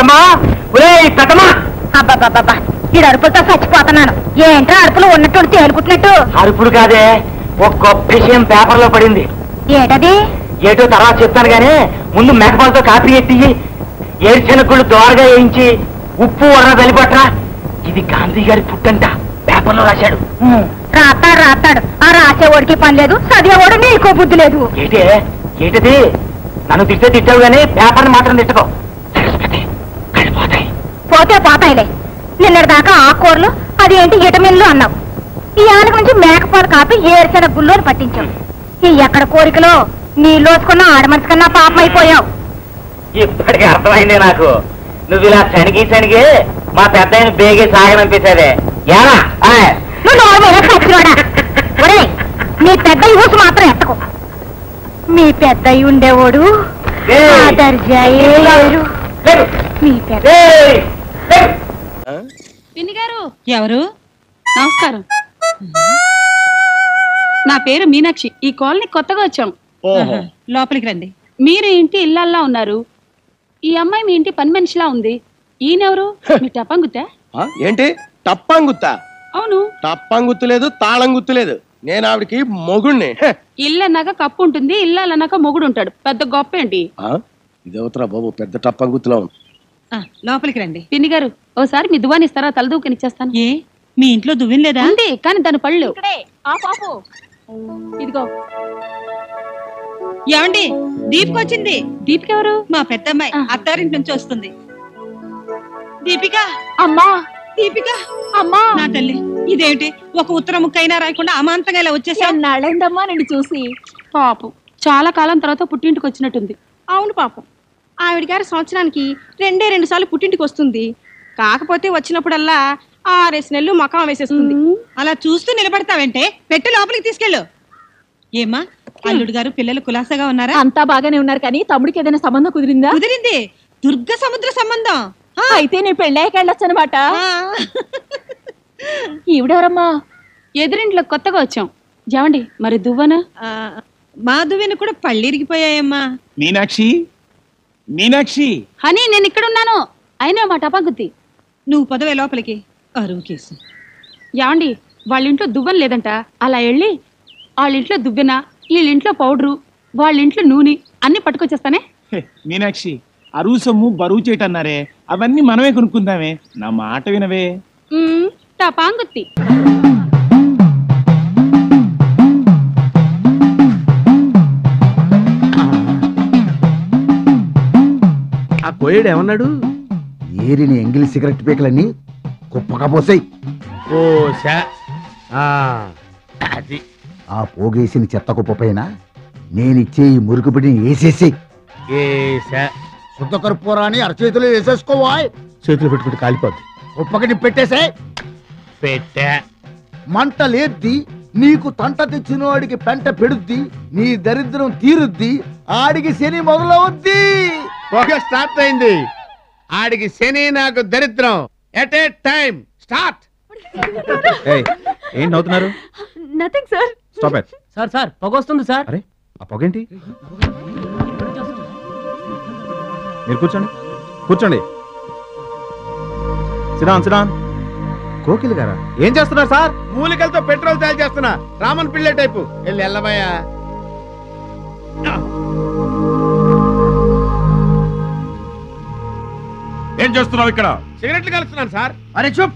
పెద్దమ్మా పెద్దమ్మా. అబ్బాబాబా ఈ అరుపులతో చచ్చిపోతున్నాను. ఏంట్రా అరుపులు ఉన్నట్టు తేలుకుంటున్నట్టు? అరుపులు కాదే, ఒక గొప్ప విషయం పేపర్ లో పడింది. ఏటది? ఏటో తర్వాత చెప్తాను గానీ ముందు మేకపాలతో కాపీ ఎట్టి ఏరుశనగుళ్ళు దోరగా వేయించి ఉప్పు వర వెలిపట్రా. ఇది గాంధీ గారి పుట్టంట, పేపర్లో రాశాడు. రాస్తాడు. ఆ రాసేవాడికి పని లేదు, చదివేవాడు నీకో బుద్ధి లేదు. ఏటది? నన్ను తిట్టావు గానీ పేపర్ని మాత్రం తిట్టుకో. పోతే పోతాయిలే. నిన్నటి దాకా ఆకుకూరలు అదేంటి విటమిన్లు అన్నావు. ఈ ఆనక నుంచి మేకపాలు కాపీ ఏరుశనగ గుళ్ళు అని పట్టించావు. ఈ ఎక్కడ కోరికలో నీళ్ళోసుకున్న ఆడమనిషి కన్నా పాపం అయిపోయావు. ఇప్పటికి అర్థమైంది నాకు. నువ్వు ఇలా శనిగి మా పెద్ద బేగే సాగనంపేశాదే. నీ పెద్ద ఊసు మాత్రం ఎత్తకు. మీ పెద్ద ఉండేవాడు మీ పెద్ద. పిన్ని గారు. ఎవరు? నమస్కారం. నా పేరు మీనాక్షి. ఈ కాలనీ కొత్తగా వచ్చాం. లోపలికి రండి. మీరు ఇంటి ఇళ్ళల్లా ఉన్నారు. ఈ అమ్మాయి మీ ఇంటి పని మనిషిలా ఉంది. ఈయనెవరు? మీ టప్పంగుత్తా? ఏంటి టప్పంగుత్తా? అవును. టప్పంగుత్తు లేదు, తాళం గుత్తు లేదు. నేను ఆవిడకి మొగుణ్ణి. ఇల్లన్నాక కప్పు ఉంటుంది, ఇల్లాలన్నాక మొగుడు ఉంటాడు. పెద్ద గొప్ప ఏంటి? ఇదేవతరా బాబు, పెద్ద టప్పంగుత్తులా ఉంది. లోపలికి రండి. పిన్ని గారు ఓసారి మీ దువ్వాని ఇస్తారా? తలదూకని ఇచ్చేస్తాను. ఏ మీ ఇంట్లో దువ్వెన లేదా? ఉంది, కానీ దాని పళ్ళు. ఇదిగో. ఏమండి, దీపిక వచ్చింది. దీపిక ఎవరు? మా పెద్దమ్మాయి, అత్తారింటి నుంచి వస్తుంది. దీపిక అమ్మా. దీపిక అమ్మా. నా తల్లి, ఇదేంటి ఒక ఉత్తర ముక్కైనా రాయకుండా అమాంతంగా ఇలా వచ్చేసా? నాళ్ళైందమ్మా నిన్ను చూసి. పాపం, చాలా కాలం తర్వాత పుట్టింటికి వచ్చినట్టుంది. అవును పాపం, ఆవిడ గారి సంవత్సరానికి 2 సార్లు పుట్టింటికి వస్తుంది. కాకపోతే వచ్చినప్పుడల్లా 6 నెలలు మకాం వేసేస్తుంది. అలా చూస్తూ నిలబడతావంటే పెట్టి లోపలికి తీసుకెళ్ళు. ఏమ్మా, అల్లుడు గారు పిల్లలు కులాసగా ఉన్నారా? అంతా బాగానే ఉన్నారు, కానీ తమ్ముడికి ఏదైనా సంబంధం కుదిరిందా? కుదిరింది. దుర్గ సముద్ర సంబంధం. అయితే నేను పెళ్ళాక వెళ్ళొచ్చు అనమాట. ఈవిడెవరమ్మా? ఎదురింట్లో కొత్తగా వచ్చాం. జావండి, మరి దువ్వనా? మా దువ్వెన కూడా పళ్ళిరిగిపోయాయమ్మా. మీనాక్షి హనీ, నేను ఇక్కడున్నాను. అయినా మా టపాగుత్తి. నువ్వు పదవే లోపలికి. అరువు కేసు. యావండి, వాళ్ళింట్లో దువ్వెన లేదంట. అలా వెళ్ళి వాళ్ళింట్లో దువ్వెన, వీళ్ళింట్లో పౌడరు, వాళ్ళింట్లో నూనె అన్ని పట్టుకొచ్చేస్తానే. మీనాక్షి, అరువు సొమ్ము బరువు చేయటన్నారే, అవన్నీ మనమే కొనుక్కుందామే. నా మాట వినవే. టపాంగుత్తి. ఆ కోయేడు ఏమన్నాడు? ఏరిని ఎంగిలి సిగరెట్ పీకలన్నీ కుప్పగా పోసాయి. అది ఆ పోగేసిన చెత్త కుప్ప పైన నేనిచ్చే ఈ మురుకు బిడ్డని వేసేసి శుద్ధ కర్పూరాన్ని అరచేతులు వేసేసుకోవా. చేతులు పెట్టుకుంటే కాలిపోద్ది. కుప్పకి పెట్టేసే. పెట్టా. మంట లేద్ది, నీకు తంట తెచ్చిన వాడికి పెంట పెడుద్ది, నీ దరిద్రం తీరుద్ది, ఆడికి శని మొదలవుద్ది. ఓకే, స్టార్ట్ అయింది. ఆడికి శని, నాకు దరిద్రం. At a time start. ఏంటి నవ్వుతున్నారు? Nothing sir. Stop it. Sir పొగ వస్తుంది సార్. అరే, ఆ పొగేంటి? మీరు కూర్చోండి. సిడాన్. కోకిల్ గారా? ఏం చేస్తున్నారు సార్? మూలికలతో పెట్రోల్ తయారు చేస్తున్నా. రామన్ పిల్లే టైపు. వెళ్ళి ఎల్లబోయా. ఏం చేస్తున్నావు ఇక్కడ? సిగరెట్లు కలుస్తున్నాను సార్. అరే చూప్.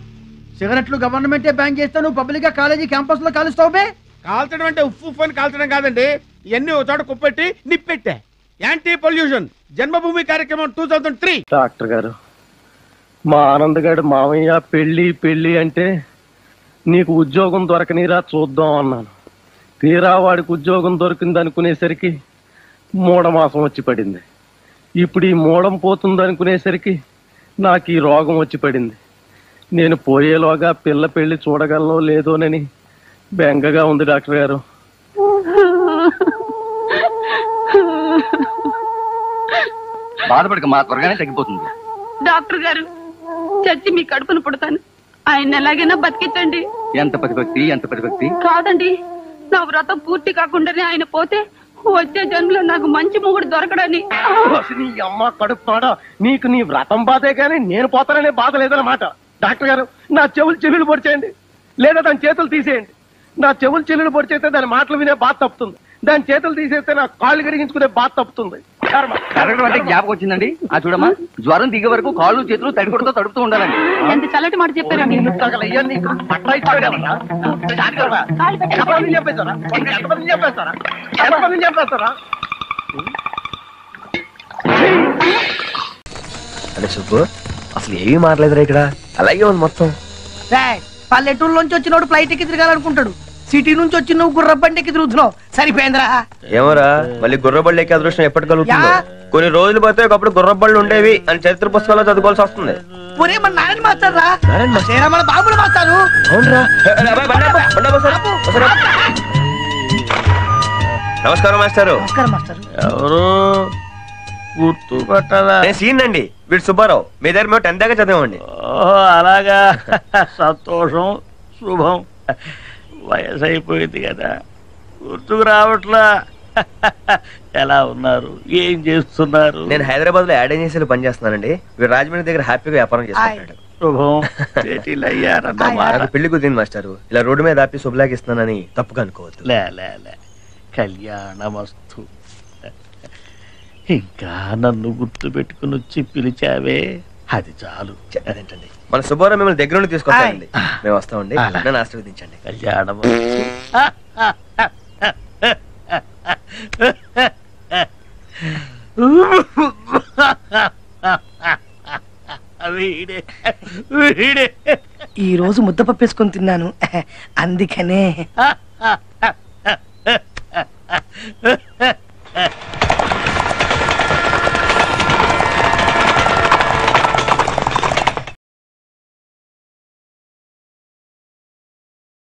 సిగరెట్లు గవర్నమెంటే బ్యాన్ చేస్తే నువ్వు పబ్లిక్ గా కాలేజీ క్యాంపస్ లో కాలుస్తావు. కాల్చడం అంటే ఉప్పు అని కాల్చడం కాదండి. ఇవన్నీ ఒక చోట కుప్పెట్టి నిప్పెట్టా. యాంటీ పొల్యూషన్ జన్మభూమి కార్యక్రమం 2003. డాక్టర్ గారు, మా ఆనంద్ గారు మామయ్య పెళ్ళి అంటే నీకు ఉద్యోగం దొరకనిరా చూద్దాం అన్నాను. తీరా వాడికి ఉద్యోగం దొరికింది అనుకునేసరికి మూఢమాసం వచ్చి పడింది. ఇప్పుడు ఈ మూఢం పోతుంది అనుకునేసరికి నాకు ఈ రోగం వచ్చి పడింది. నేను పోయేలోగా పిల్ల పెళ్లి చూడగలనో లేదోనని బెంగగా ఉంది డాక్టర్ గారు. బాధపడక, మా త్వరగానే తగ్గిపోతుంది. డాక్టర్ గారు, చచ్చి మీ కడుపును పుడతాను. ఆయన ఎలాగైనా బతికించండి. ఎంత ప్రతిభక్తి. కాదండి, నా వ్రతం పూర్తి కాకుండానే ఆయన పోతే వచ్చే జన్మలో నాకు మంచి మొగుడు దొరకడని. నీ అమ్మ కడుపుతాడా, నీకు నీ వ్రతం బాధే కానీ నేను పోతాననే బాధ లేదన్నమాట. డాక్టర్ గారు, నా చెవులు చెల్లులు పొడిచేయండి, లేదా దాని చేతులు తీసేయండి. నా చెవులు చెల్లులు పొడిచేస్తే దాని మాటలు వినే బాధ తప్పుతుంది, దాని చేతులు తీసేస్తే నా కాళ్ళు కరిగించుకునే బాధ తప్పుతుంది. అంటే జ్ఞాపకం వచ్చిందండి. ఆ చూడమ్మా, జ్వరం దిగే వరకు కాళ్ళు చేతులు తడికొడుతూ తడుపుతూ ఉండాలండి. ఎంత చల్లటి మాట చెప్పారండి. అంటే సుబ్బు, అసలు ఏమీ మారలేదురా ఇక్కడ, అలాగే ఉంది మొత్తం. పల్లెటూరులోంచి వచ్చినోడు ఫ్లైట్ ఎక్కి తిరగాలనుకుంటాడు, సిటీ నుంచి వచ్చి నువ్వు గుర్రబండి ఎక్కి తిరుగుతున్నావు. సరిపోయిందిరా. ఏమోరా, మళ్ళీ గుర్రబళ్ళు ఎక్కే అదృష్టం ఎప్పటి కలుగుతుందో. కొన్ని రోజులు పోతే ఒకప్పుడు గుర్రబళ్ళు ఉండేవి అని చరిత్ర పుస్తకాల్లో చదువుకోవాల్సి వస్తుంది. ఒరే మన నారాయణ మాస్టర్ రా, మన బాబులు మాస్టారు. నమస్కారం మాస్టారు. నమస్కారం మాస్టర్. ఎవరు గుర్తు పట్టాలా? నేను సీన్ అండి, వీడు సుబ్బారావు. మీ దగ్గర మేము 10th దాకా చదివామండి. అలాగా, సంతోషం, శుభం. వయసు అయిపోయింది కదా, గుర్తుకు రావట్లా. ఎలా ఉన్నారు, ఏం చేస్తున్నారు? నేను హైదరాబాద్ లో యాడ్ ఏజెన్సీలో పనిచేస్తున్నానండి. వీడు రాజమండ్రి దగ్గర హ్యాపీగా వ్యాపారం చేసుకుంటాడు. శుభం. సెటిల్ అయ్యారన్నమాట. నాకు పెళ్లి కుదిరింది మాస్టారు. ఇలా రోడ్డు మీద ఆపి శుభలాకి ఇస్తున్నానని తప్పుగా అనుకోవద్దు. లే కళ్యాణమస్తు. ఇంకా నన్ను గుర్తు పెట్టుకుని వచ్చి పిలిచావే, అది చాలు. అదేంటండి, మన సుబ్బారావు మిమ్మల్ని దగ్గర నుండి తీసుకొస్తానండి. మేము వస్తామండి, నన్ను ఆశీర్వదించండి. కళ్యాణమస్తు. ఈ రోజు ముద్దపప్పేసుకొని తిన్నాను, అందుకనే.